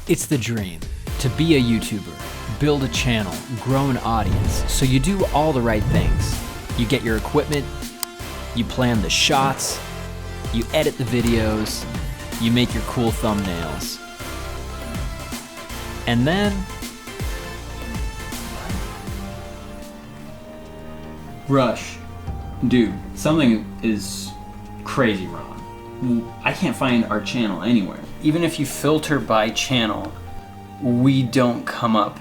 It's the dream to be a YouTuber, build a channel, grow an audience, so you do all the right things. You get your equipment, you plan the shots, you edit the videos, you make your cool thumbnails. And then Rush. Dude, something is crazy wrong. I can't find our channel anywhere. Even if you filter by channel, we don't come up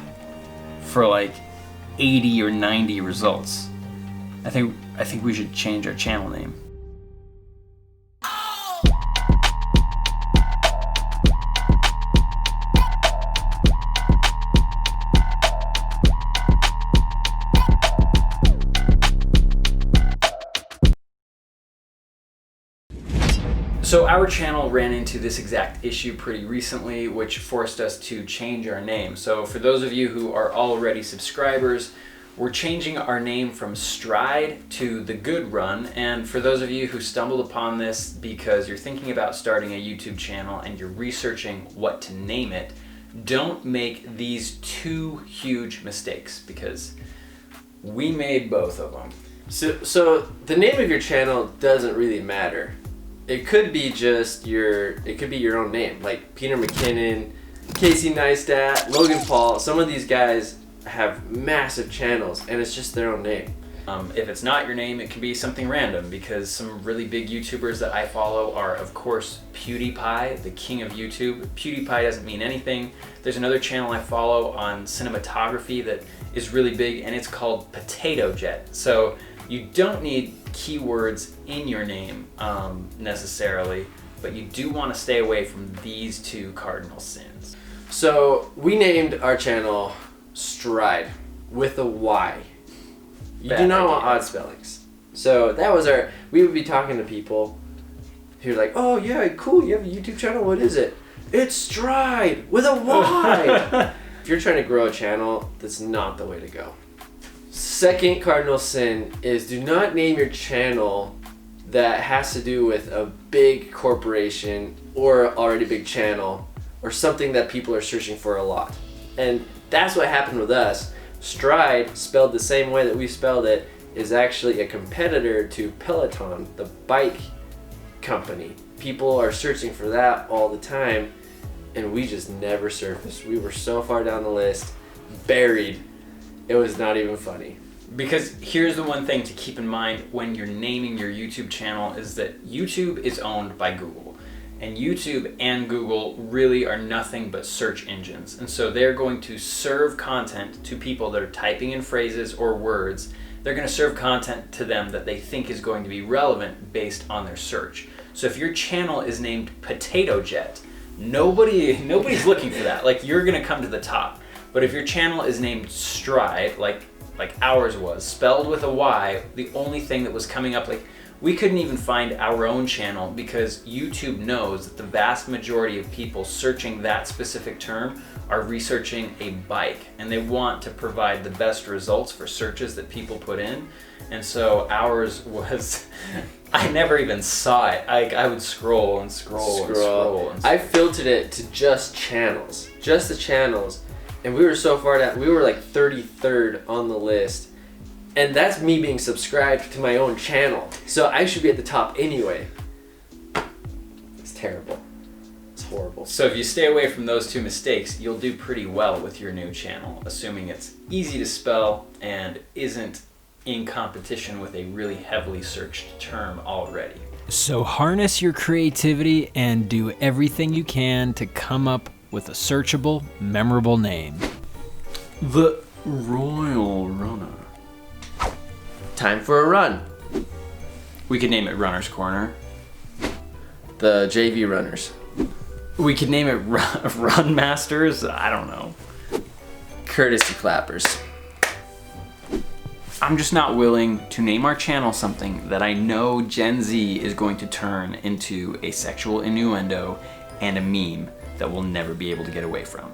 for like 80 or 90 results. I think we should change our channel name. So our channel ran into this exact issue pretty recently, which forced us to change our name. So for those of you who are already subscribers, we're changing our name from Stride to The Good Run. And for those of you who stumbled upon this because you're thinking about starting a YouTube channel and you're researching what to name it, don't make these two huge mistakes because we made both of them. So the name of your channel doesn't really matter. It could be just your own name, like Peter McKinnon, Casey Neistat, Logan Paul. Some of these guys have massive channels and it's just their own name. If it's not your name, it can be something random because some really big YouTubers that I follow are, of course, PewDiePie, the king of YouTube. PewDiePie doesn't mean anything. There's another channel I follow on cinematography that is really big and it's called Potato Jet. So you don't need keywords in your name necessarily, but you do want to stay away from these two cardinal sins. So we named our channel Stride with a Y. You do not want odd spellings. So that was we would be talking to people who are like, oh yeah, cool, you have a YouTube channel, what is it? It's Stride with a Y. If you're trying to grow a channel, that's not the way to go. Second cardinal sin is do not name your channel that has to do with a big corporation or already big channel or something that people are searching for a lot. And that's what happened with us. Stride, spelled the same way that we spelled it, is actually a competitor to Peloton, the bike company. People are searching for that all the time and we just never surfaced. We were so far down the list, buried. It was not even funny. Because here's the one thing to keep in mind when you're naming your YouTube channel is that YouTube is owned by Google. And YouTube and Google really are nothing but search engines. And so they're going to serve content to people that are typing in phrases or words. They're going to serve content to them that they think is going to be relevant based on their search. So if your channel is named Potato Jet, nobody's looking for that. Like, you're going to come to the top. But if your channel is named Stride, like ours was, spelled with a Y, the only thing that was coming up, like, we couldn't even find our own channel because YouTube knows that the vast majority of people searching that specific term are researching a bike and they want to provide the best results for searches that people put in. And so ours was, I never even saw it. I would scroll and scroll. I filtered it to just channels, just the channels. And we were so far down, we were like 33rd on the list. And that's me being subscribed to my own channel. So I should be at the top anyway. It's terrible. It's horrible. So if you stay away from those two mistakes, you'll do pretty well with your new channel, assuming it's easy to spell and isn't in competition with a really heavily searched term already. so harness your creativity and do everything you can to come up with a searchable, memorable name. The Royal Runner. Time for a run. We could name it Runner's Corner. The JV Runners. We could name it Run Masters. I don't know. Courtesy Clappers. I'm just not willing to name our channel something that I know Gen Z is going to turn into a sexual innuendo and a meme that we'll never be able to get away from.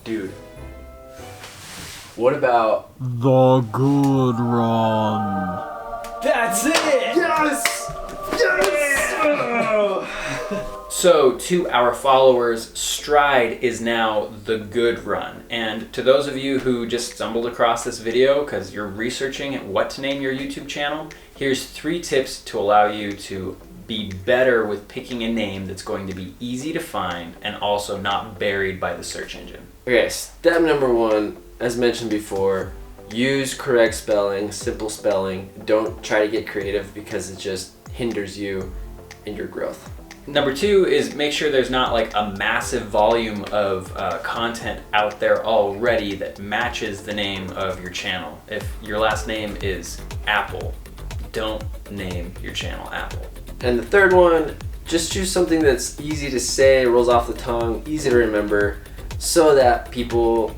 Dude, what about The Good Run? That's it! Yes! So, to our followers, Stride is now the good run. And to those of you who just stumbled across this video because you're researching what to name your YouTube channel, here's 3 tips to allow you to be better with picking a name that's going to be easy to find and also not buried by the search engine. Okay, step number 1, as mentioned before, use correct spelling, simple spelling. Don't try to get creative because it just hinders you in your growth. Number 2 is make sure there's not like a massive volume of content out there already that matches the name of your channel. If your last name is Apple, don't name your channel Apple. And the third one, just choose something that's easy to say, rolls off the tongue, easy to remember, so that people,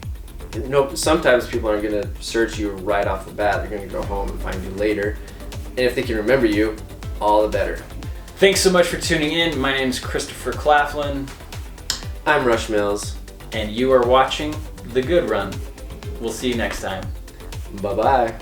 sometimes people aren't going to search you right off the bat. They're going to go home and find you later. And if they can remember you, all the better. Thanks so much for tuning in. My name is Christopher Claflin. I'm Rush Mills. And you are watching The Good Run. We'll see you next time. Bye-bye.